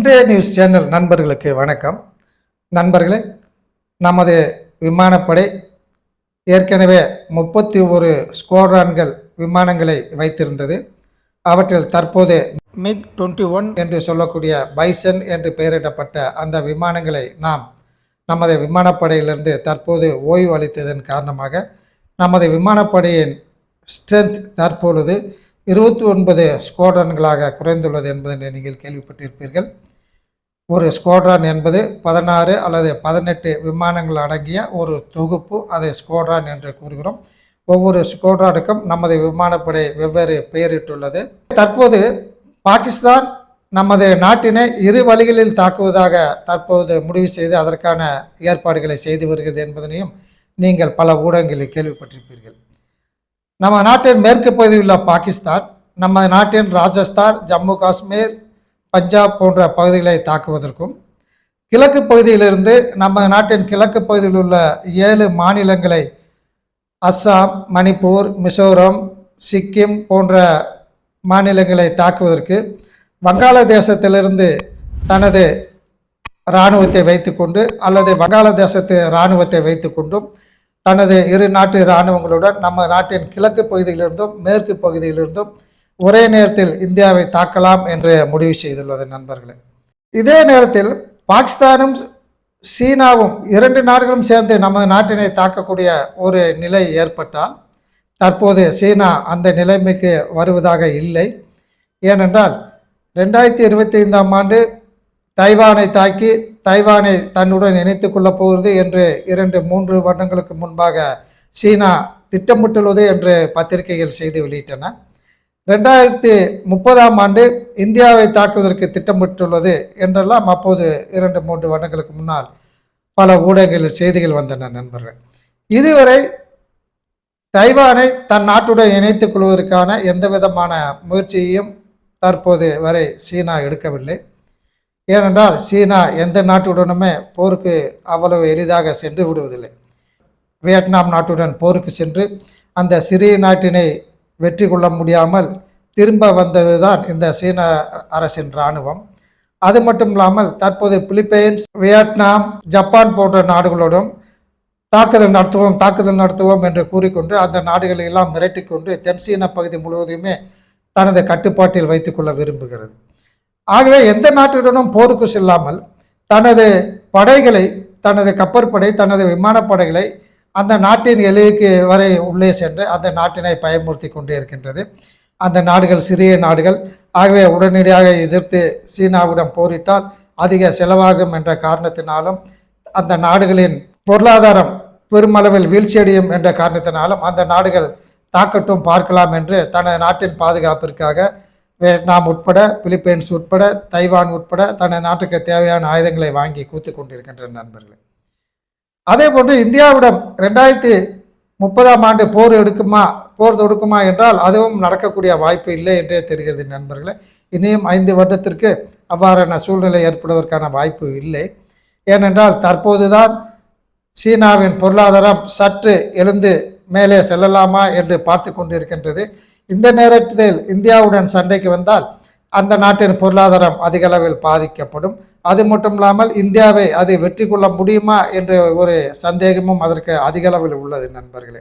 இன்றைய news channel நண்பர்களுக்கு வணக்கம். நண்பர்களே, நமது விமானப்படை ஏற்கனவே 31 ஸ்குவாட்ரான்கள் விமானங்களை வைத்திருந்தது. அவற்றில் தற்போது MiG-21 என்று சொல்லக்கூடிய பைசன் என்று பெயரிடப்பட்ட அந்த விமானங்களை நமது விமானப்படையிலிருந்து தற்போது ஓய்வு அளித்ததன் காரணமாக நமது விமானப்படையின் ஸ்ட்ரென்த் தற்பொழுது 29 ஸ்குவாட்ரான்களாக குறைந்துள்ளது என்பதை நீங்கள் கேள்விப்பட்டிருப்பீர்கள். ஒரு ஸ்குவாட்ரான் என்பது 16 அல்லது 18 விமானங்கள் அடங்கிய ஒரு தொகுப்பு, அதை ஸ்குவாட்ரான் என்று கூறுகிறோம். ஒவ்வொரு ஸ்குவாட்ரானுக்கும் நமது விமானப்படை வெவ்வேறு பெயரிட்டுள்ளது. தற்போது பாகிஸ்தான் நமது நாட்டினை இரு வழிகளில் தாக்குவதாக தற்போது முடிவு செய்து அதற்கான ஏற்பாடுகளை செய்து வருகிறது என்பதனையும் நீங்கள் பல ஊடகங்களில் கேள்விப்பட்டிருப்பீர்கள். நம்ம நாட்டின் மேற்கு பகுதியில் உள்ள பாகிஸ்தான் நமது நாட்டின் ராஜஸ்தான், ஜம்மு காஷ்மீர், பஞ்சாப் போன்ற பகுதிகளை தாக்குவதற்கும், கிழக்கு பகுதியிலிருந்து நம்ம நாட்டின் கிழக்கு பகுதியில் உள்ள 7 மாநிலங்களை அஸ்ஸாம், மணிப்பூர், மிசோரம், சிக்கிம் போன்ற மாநிலங்களை தாக்குவதற்கு வங்காளதேசத்திலிருந்து தனது இராணுவத்தை வைத்துக்கொண்டு அல்லது வங்காளதேசத்து இராணுவத்தை வைத்துக்கொண்டும் தனது இரு நாட்டு இராணுவங்களுடன் நம்ம நாட்டின் கிழக்கு பகுதியிலிருந்தும் மேற்கு பகுதியிலிருந்தும் ஒரே நேரத்தில் இந்தியாவை தாக்கலாம் என்று முடிவு செய்துள்ளது நண்பர்களே. இதே நேரத்தில் பாகிஸ்தானும் சீனாவும் 2 நாடுகளும் சேர்ந்து நமது நாட்டினை தாக்கக்கூடிய ஒரு நிலை ஏற்பட்டால் தற்போது சீனா அந்த நிலைமைக்கு வருவதாக இல்லை. ஏனென்றால் 2025ஆம் ஆண்டு தைவானை தாக்கி தைவானை தன்னுடன் இணைத்து கொள்ளப் போகிறது என்று 2-3 வருடங்களுக்கு முன்பாக சீனா திட்டமிட்டுள்ளது என்று பத்திரிகைகள் செய்தி வெளியிட்டன. 2030ஆம் ஆண்டு இந்தியாவை தாக்குவதற்கு திட்டமிட்டுள்ளது என்றெல்லாம் அப்போது 2-3 வருடங்களுக்கு முன்னால் பல ஊடகங்களில் செய்திகள் வந்தன நண்பர்கள். இதுவரை தைவானை தன் நாட்டுடன் இணைத்துக் கொள்வதற்கான எந்த விதமான முயற்சியையும் தற்போது வரை சீனா எடுக்கவில்லை. ஏனென்றால் சீனா எந்த நாட்டுடனுமே போருக்கு அவ்வளவு எளிதாக சென்று விடுவதில்லை. வியட்நாம் நாட்டுடன் போருக்கு சென்று அந்த சிறிய நாட்டினை வெற்றி கொள்ள முடியாமல் திரும்ப வந்தது தான் இந்த சீன அரசின் இராணுவம். அது மட்டும் இல்லாமல் தற்போது பிலிப்பைன்ஸ், வியட்நாம், ஜப்பான் போன்ற நாடுகளோடும் தாக்குதல் நடத்துவோம் என்று கூறிக்கொண்டு அந்த நாடுகளை எல்லாம் மிரட்டிக்கொண்டு தென் சீன பகுதி முழுவதுமே தனது கட்டுப்பாட்டில் வைத்துக்கொள்ள விரும்புகிறது. ஆகவே எந்த நாட்டுடனும் போருக்கு செல்லாமல் தனது படைகளை, தனது கப்பற்படை, தனது விமானப்படைகளை அந்த நாட்டின் எல்லைக்கு வரை உள்ளே சென்று அந்த நாட்டினை பயமுறுத்தி கொண்டே இருக்கின்றது. அந்த நாடுகள் சிறிய நாடுகள். ஆகவே உடனடியாக எதிர்த்து சீனாவுடன் போரிட்டால் அதிக செலவாகும் என்ற காரணத்தினாலும் அந்த நாடுகளின் பொருளாதாரம் பெருமளவில் வீழ்ச்சியடையும் என்ற காரணத்தினாலும் அந்த நாடுகள் தாக்கட்டும் பார்க்கலாம் என்று தனது நாட்டின் பாதுகாப்பிற்காக வியட்நாம் உட்பட, பிலிப்பைன்ஸ் உட்பட, தைவான் உட்பட தனது நாட்டுக்கு தேவையான ஆயுதங்களை வாங்கி கூத்து கொண்டிருக்கின்ற நண்பர்கள். அதே போன்று இந்தியாவிடம் 2030ஆம் ஆண்டு போர் தொடுக்குமா என்றால் அதுவும் நடக்கக்கூடிய வாய்ப்பு இல்லை என்றே தெரிகிறது நண்பர்களே. இனியும் 5 வருடத்திற்கு அவ்வாறான சூழ்நிலை ஏற்படுவதற்கான வாய்ப்பு இல்லை. ஏனென்றால் தற்போதுதான் சீனாவின் பொருளாதாரம் சற்று எழுந்து மேலே செல்லலாமா என்று பார்த்து கொண்டிருக்கின்றது. இந்த நேரத்தில் இந்தியாவுடன் சண்டைக்கு வந்தால் அந்த நாட்டின் பொருளாதாரம் அதிக அளவில் பாதிக்கப்படும். அது மட்டும் இல்லாமல் இந்தியாவை அது வெற்றி கொள்ள முடியுமா என்ற ஒரு சந்தேகமும் அதற்கு அதிக அளவில் உள்ளது நண்பர்களே.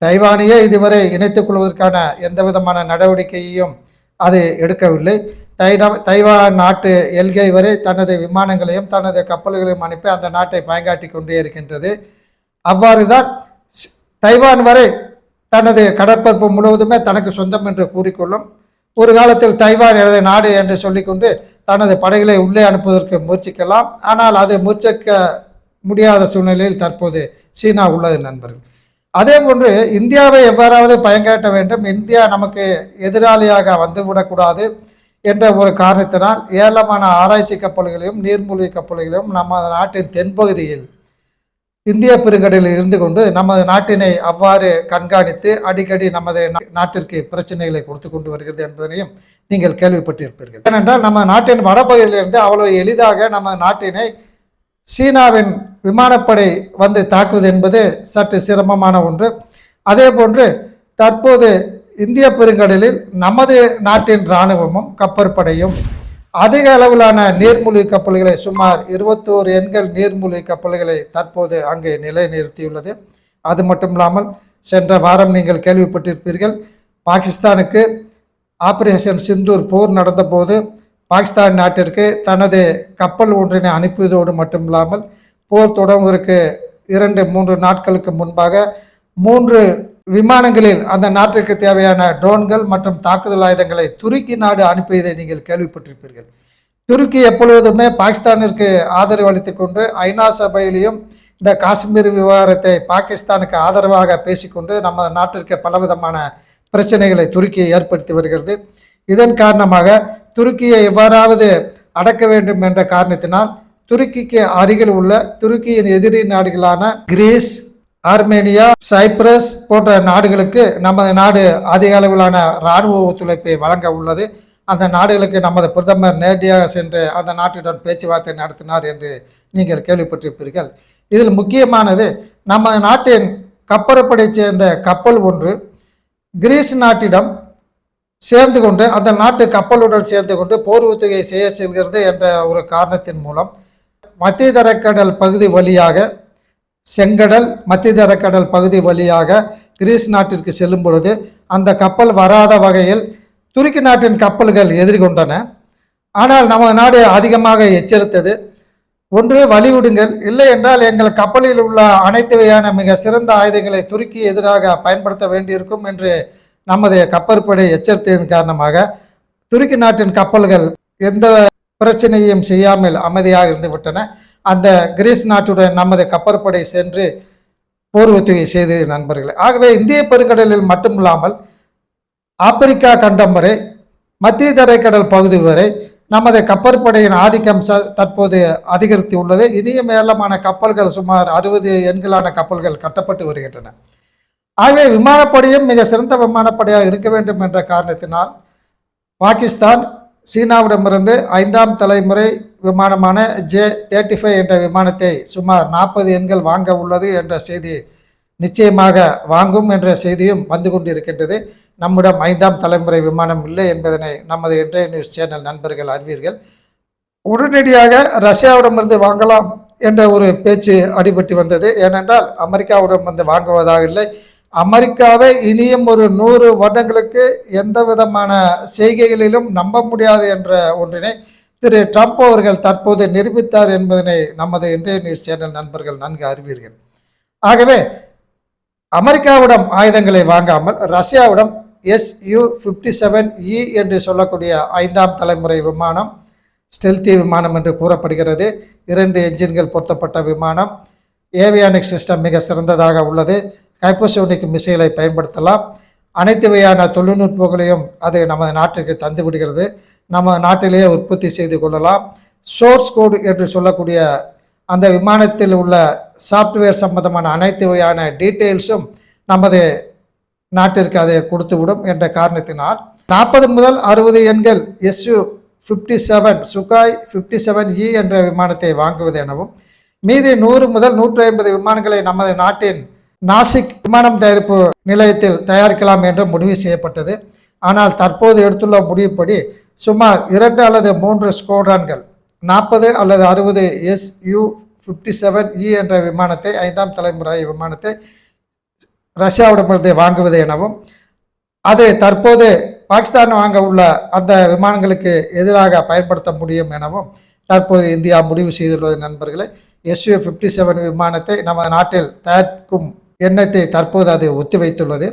தைவானையே இதுவரை இணைத்துக் கொள்வதற்கான எந்த விதமான நடவடிக்கையையும் அது எடுக்கவில்லை. தைவான் நாட்டு எல்கை வரை தனது விமானங்களையும் தனது கப்பல்களையும் அனுப்பி அந்த நாட்டை பயங்காட்டி கொண்டே இருக்கின்றது. அவ்வாறு தான் தைவான் வரை தனது கடற்பரப்பு முழுவதுமே தனக்கு சொந்தம் என்று கூறிக்கொள்ளும். ஒரு காலத்தில் தைவான் எனது நாடு என்று சொல்லிக்கொண்டு தனது படைகளை உள்ளே அனுப்புவதற்கு முயற்சிக்கலாம். ஆனால் அது முயற்சிக்க முடியாத சூழ்நிலையில் தற்போது சீனா உள்ளது நண்பர்கள். அதே போன்று இந்தியாவை எவ்வாறாவது பயங்காட்ட வேண்டும், இந்தியா நமக்கு எதிராளியாக வந்துவிடக்கூடாது என்ற ஒரு காரணத்தினால் ஏராளமான ஆராய்ச்சி கப்பல்களையும் நீர்மூழ்கி கப்பல்களையும் நமது நாட்டின் தென்பகுதியில் இந்திய பெருங்கடலில் இருந்து கொண்டு நமது நாட்டினை அவ்வாறு கண்காணித்து அடிக்கடி நமது நாட்டிற்கு பிரச்சனைகளை கொடுத்து கொண்டு வருகிறது என்பதனையும் நீங்கள் கேள்விப்பட்டிருப்பீர்கள். ஏனென்றால் நம்ம நாட்டின் வடபகுதியிலிருந்து அவ்வளவு எளிதாக நம்ம நாட்டினை சீனாவின் விமானப்படை வந்து தாக்குவது என்பது சற்று சிரமமான ஒன்று. அதே போன்று தற்போது இந்திய பெருங்கடலில் நமது நாட்டின் இராணுவமும் கப்பற்படையும் அதிக அளவிலான நீர்மூழ்கி கப்பல்களை சுமார் 21 எண்கள் நீர்மூழ்கி கப்பல்களை தற்போது அங்கே நிலைநிறுத்தியுள்ளது. அது மட்டும் இல்லாமல் சென்ற வாரம் நீங்கள் கேள்விப்பட்டிருப்பீர்கள், பாகிஸ்தானுக்கு ஆபரேஷன் சிந்தூர் போர் நடந்தபோது பாகிஸ்தான் நாட்டிற்கு தனது கப்பல் ஒன்றினை அனுப்பியதோடு மட்டுமில்லாமல் போர் தொடங்குவதற்கு 2-3 நாட்களுக்கு முன்பாக 3 விமானங்களில் அந்த நாட்டிற்கு தேவையான ட்ரோன்கள் மற்றும் தாக்குதல் ஆயுதங்களை துருக்கி நாடு அனுப்பியதை நீங்கள் கேள்விப்பட்டிருப்பீர்கள். துருக்கி எப்பொழுதுமே பாகிஸ்தானிற்கு ஆதரவு அளித்துக் கொண்டு ஐநா சபையிலையும் இந்த காஷ்மீர் விவகாரத்தை பாகிஸ்தானுக்கு ஆதரவாக பேசிக்கொண்டு நம்ம நாட்டிற்கு பலவிதமான பிரச்சனைகளை துருக்கி ஏற்படுத்தி வருகிறது. இதன் காரணமாக துருக்கியை எவ்வாறாவது அடக்க வேண்டும் என்ற காரணத்தினால் துருக்கிக்கு அருகில் உள்ள துருக்கியின் எதிரி நாடுகளான கிரீஸ், ஆர்மேனியா, சைப்ரஸ் போன்ற நாடுகளுக்கு நமது நாடு அதிக அளவிலான இராணுவ ஒத்துழைப்பை வழங்க உள்ளது. அந்த நாடுகளுக்கு நமது பிரதமர் நேரடியாக சென்று அந்த நாட்டுடன் பேச்சுவார்த்தை நடத்தினார் என்று நீங்கள் கேள்விப்பட்டிருப்பீர்கள். இதில் முக்கியமானது, நம்ம நாட்டின் கப்பற்படை சேர்ந்த கப்பல் ஒன்று கிரீஸ் நாட்டிடம் சேர்ந்து கொண்டு அந்த நாட்டு கப்பலுடன் சேர்ந்து கொண்டு போர் ஒத்திகை செய்ய செல்கிறது என்ற ஒரு காரணத்தின் மூலம் மத்திய தரைக்கடல் பகுதி வழியாக, செங்கடல் மத்திய தரைக்கடல் பகுதி வழியாக கிரீஸ் நாட்டிற்கு செல்லும் பொழுது அந்த கப்பல் வராத வகையில் துருக்கி நாட்டின் கப்பல்கள் எதிர்கொண்டன. ஆனால் நமது நாடு அதிகமாக எச்சரித்தது, ஒன்று வழிவிடுங்கள், இல்லை என்றால் எங்கள் கப்பலில் உள்ள அனைத்து வகையான மிக சிறந்த ஆயுதங்களை துருக்கி எதிராக பயன்படுத்த வேண்டியிருக்கும் என்று நமது கப்பற்படை எச்சரித்ததன் காரணமாக துருக்கி நாட்டின் கப்பல்கள் எந்த பிரச்சனையும் செய்யாமல் அமைதியாக இருந்து விட்டன. அந்த கிரீஸ் நாட்டுடன் நமது கப்பற்படை சென்று போர் ஒத்திகை செய்து நண்பர்களே. ஆகவே இந்திய பெருங்கடலில் மட்டுமில்லாமல் ஆப்பிரிக்கா கண்டம் வரை, மத்திய தரைக்கடல் பகுதி வரை நமது கப்பற்படையின் ஆதிக்கம் தற்போது அதிகரித்து உள்ளது. இனியும் ஏராளமான கப்பல்கள், சுமார் 60 எண்களான கப்பல்கள் கட்டப்பட்டு வருகின்றன. ஆகவே விமானப்படையும் மிக சிறந்த விமானப்படையாக இருக்க வேண்டும் என்ற காரணத்தினால் பாகிஸ்தான் சீனாவிடமிருந்து 5ஆம் தலைமுறை விமானமான J-35 என்ற விமானத்தை சுமார் 40 எண்கள் வாங்க உள்ளது என்ற செய்தி நிச்சயமாக வாங்கும் என்ற செய்தியும் வந்து கொண்டிருக்கின்றது. நம்மிடம் 5ஆம் தலைமுறை விமானம் இல்லை என்பதனை நமது இன்றைய நியூஸ் சேனல் நண்பர்கள் அறிவீர்கள். உடனடியாக ரஷ்யாவிடமிருந்து வாங்கலாம் என்ற ஒரு பேச்சு அடிபட்டு வந்தது. ஏனென்றால் அமெரிக்காவிடம் வந்து வாங்குவதாக இல்லை. அமெரிக்காவை இனியும் ஒரு 100 வருடங்களுக்கு எந்த விதமான செய்கைகளிலும் நம்ப முடியாது என்ற ஒன்றினை திரு ட்ரம்ப் அவர்கள் தற்போது நிரூபித்தார் என்பதனை நமது இன்றைய நியூஸ் சேனல் நண்பர்கள் நன்கு அறிவீர்கள். ஆகவே அமெரிக்காவிடம் ஆயுதங்களை வாங்காமல் ரஷ்யாவிடம் Su-57E என்று சொல்லக்கூடிய 5ஆம் தலைமுறை விமானம், ஸ்டெல்தி விமானம் என்று கூறப்படுகிறது. 2 என்ஜின்கள் பொருத்தப்பட்ட விமானம், ஏவியானிக் சிஸ்டம் மிக சிறந்ததாக உள்ளது. ஹைப்பர்சோனிக் மிசைலை பயன்படுத்தலாம். அனைத்து வகையான தொழில்நுட்பங்களையும் அது நமது நாட்டிற்கு தந்து விடுகிறது. நம்ம நாட்டிலேயே உற்பத்தி செய்து கொள்ளலாம். சோர்ஸ் கோடு என்று சொல்லக்கூடிய அந்த விமானத்தில் உள்ள சாஃப்ட்வேர் சம்பந்தமான அனைத்து வகையான டீட்டெயில்ஸும் நமது நாட்டிற்கு அதை கொடுத்துவிடும் என்ற காரணத்தினால் 40 முதல் 60 எண்கள் Su-57 சுகாய் 57E என்ற விமானத்தை வாங்குவது எனவும், மீதி 100 முதல் 150 விமானங்களை நமது நாட்டின் நாசிக் விமானம் தயாரிப்பு நிலையத்தில் தயாரிக்கலாம் என்று முடிவு செய்யப்பட்டது. ஆனால் தற்போது எடுத்துள்ள முடிவுப்படி சுமார் 2 அல்லது 3 ஸ்குவாட்ரான்கள் 40 அல்லது 60 Su-57E என்ற விமானத்தை, 5ஆம் தலைமுறை விமானத்தை ரஷ்யாவிடமிருந்து வாங்குவது எனவும், அது தற்போது பாகிஸ்தான் வாங்க உள்ள அந்த விமானங்களுக்கு எதிராக பயன்படுத்த முடியும் எனவும் தற்போது இந்தியா முடிவு செய்துள்ளது. நண்பர்களே, Su-57 விமானத்தை நம்ம நாட்டில் தயாரிக்கும் எண்ணத்தை தற்போது அது ஒத்திவைத்துள்ளது.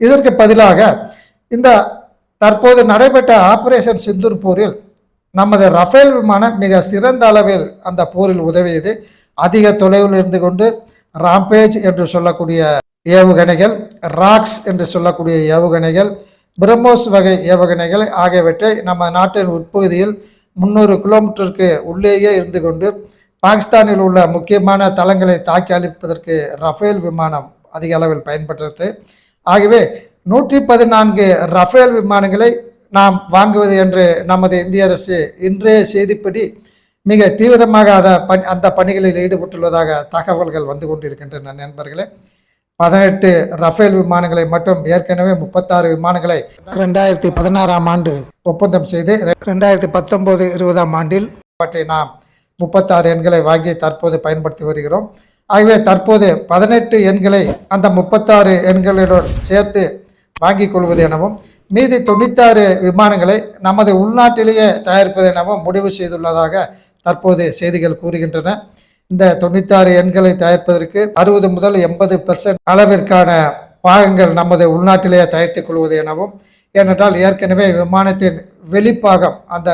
இதற்கு பதிலாக இந்த தற்போது நடைபெற்ற ஆபரேஷன் சிந்தூர் போரில் நமது ரஃபேல் விமானம் மிக சிறந்த அளவில் அந்த போரில் உதவியது. அதிக தொலைவில் இருந்து கொண்டு ராம்பேஜ் என்று சொல்லக்கூடிய ஏவுகணைகள், ராக்ஸ் என்று சொல்லக்கூடிய ஏவுகணைகள், பிரம்மோஸ் வகை ஏவுகணைகள் ஆகியவற்றை நம்ம நாட்டின் உட்பகுதியில் 300 கிலோமீட்டருக்கு உள்ளேயே இருந்து கொண்டு பாகிஸ்தானில் உள்ள முக்கியமான தளங்களை தாக்கி அளிப்பதற்கு ரஃபேல் விமானம் அதிக அளவில் பயன்படுகிறது. ஆகவே 114 ரஃபேல் விமானங்களை நாம் வாங்குவது என்று நமது இந்திய அரசு இன்றைய செய்திப்படி மிக தீவிரமாக அந்த பணிகளில் ஈடுபட்டுள்ளதாக தகவல்கள் வந்து கொண்டிருக்கின்றன. நண்பர்களே, 18 ரஃபேல் விமானங்களை மற்றும் ஏற்கனவே 36 விமானங்களை 2016ஆம் ஆண்டு ஒப்பந்தம் செய்து 2019-20ஆம் ஆண்டில் அவற்றை நாம் 36 எண்களை வாங்கி தற்போது பயன்படுத்தி வருகிறோம். ஆகவே தற்போது 18 எண்களை அந்த 36 எண்களுடன் சேர்த்து வாங்கிக் கொள்வது எனவும் மீதி 96 விமானங்களை நமது உள்நாட்டிலேயே தயாரிப்பது எனவும் முடிவு செய்துள்ளதாக தற்போது செய்திகள் கூறுகின்றன. இந்த 96 எண்களை தயாரிப்பதற்கு 60 முதல் 80% அளவிற்கான பாகங்கள் நமது உள்நாட்டிலேயே தயாரித்துக் கொள்வது எனவும், ஏனென்றால் ஏற்கனவே விமானத்தின் வெளிப்பாகம் அந்த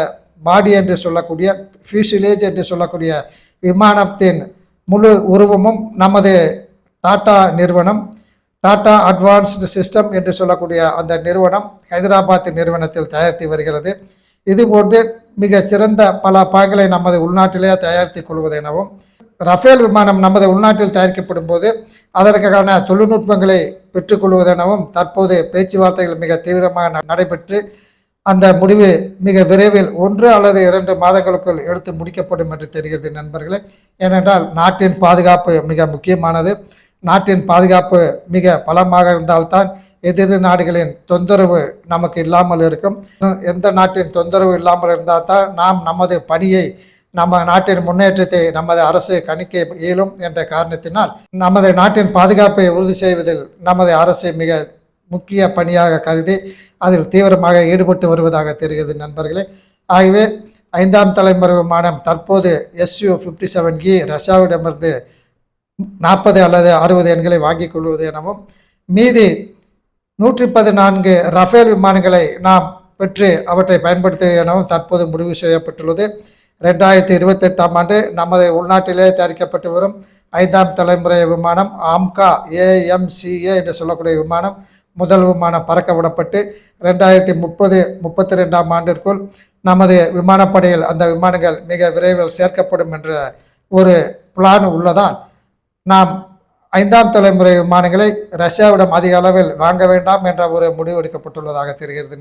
பாடி என்று சொல்லக்கூடிய ஃபியூசிலேஜ் என்று சொல்லக்கூடிய விமானத்தின் முழு உருவமும் நமது டாடா நிறுவனம், டாடா அட்வான்ஸ்டு சிஸ்டம் என்று சொல்லக்கூடிய அந்த நிறுவனம் ஹைதராபாத் நிறுவனத்தில் தயாரித்து வருகிறது. இதுபோன்று மிக சிறந்த பல பாகங்களை நமது உள்நாட்டிலேயே தயாரித்துக் கொள்வது எனவும், ரஃபேல் விமானம் நமது உள்நாட்டில் தயாரிக்கப்படும் போது அதற்கான தொழில்நுட்பங்களை பெற்றுக்கொள்வதெனவும் தற்போது பேச்சுவார்த்தைகள் மிக தீவிரமாக நடைபெற்று அந்த முடிவு மிக விரைவில் 1 அல்லது 2 மாதங்களுக்குள் எடுத்து முடிக்கப்படும் என்று தெரிகிறது நண்பர்களே. ஏனென்றால் நாட்டின் பாதுகாப்பு மிக முக்கியமானது. நாட்டின் பாதுகாப்பு மிக பலமாக இருந்தால்தான் எதிரி நாடுகளின் தொந்தரவு நமக்கு இல்லாமல் இருக்கும். எந்த நாட்டின் தொந்தரவு இல்லாமல் இருந்தால் தான் நாம் நமது பணியை, நம்ம நாட்டின் முன்னேற்றத்தை நமது அரசு கணிக்க இயலும் என்ற காரணத்தினால் நமது நாட்டின் பாதுகாப்பை உறுதி செய்வதில் நமது அரசு மிக முக்கிய பணியாக கருதி அதில் தீவிரமாக ஈடுபட்டு வருவதாக தெரிகிறது நண்பர்களே. ஆகவே 5ஆம் தலைமுறை விமானம் தற்போது Su-57E ரஷ்யாவிடமிருந்து 40 அல்லது 60 எண்களை வாங்கிக் கொள்வது எனவும், மீதி 114 ரஃபேல் விமானங்களை நாம் பெற்று அவற்றை பயன்படுத்துவது எனவும் தற்போது முடிவு செய்யப்பட்டுள்ளது. 2028ஆம் ஆண்டு நமது உள்நாட்டிலே தயாரிக்கப்பட்டு வரும் 5ஆம் தலைமுறை விமானம் AMCA என்று சொல்லக்கூடிய விமானம் முதல் விமானம் பறக்க விடப்பட்டு 2030-32ஆம் ஆண்டிற்குள் நமது விமானப்படையில் அந்த விமானங்கள் மிக விரைவில் சேர்க்கப்படும் என்ற ஒரு பிளான் உள்ளதால் நாம் 5ஆம் தலைமுறை விமானங்களை ரஷ்யாவிடம் அதிக அளவில் வாங்க வேண்டாம் என்ற ஒரு முடிவு எடுக்கப்பட்டுள்ளதாக தெரிகிறது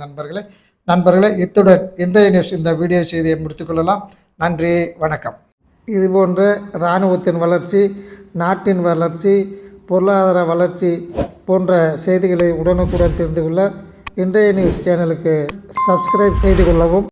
நண்பர்களே. இத்துடன் இன்றைய நியூஸ் இந்த வீடியோ செய்தியை முடித்துக்கொள்ளலாம். நன்றி, வணக்கம். இதுபோன்ற இராணுவத்தின் வளர்ச்சி, நாட்டின் வளர்ச்சி, பொருளாதார வளர்ச்சி போன்ற செய்திகளை உடனுக்குடன் தெரிந்து கொள்ள இன்றைய நியூஸ் சேனலுக்கு சப்ஸ்கிரைப் செய்து கொள்ளவும்.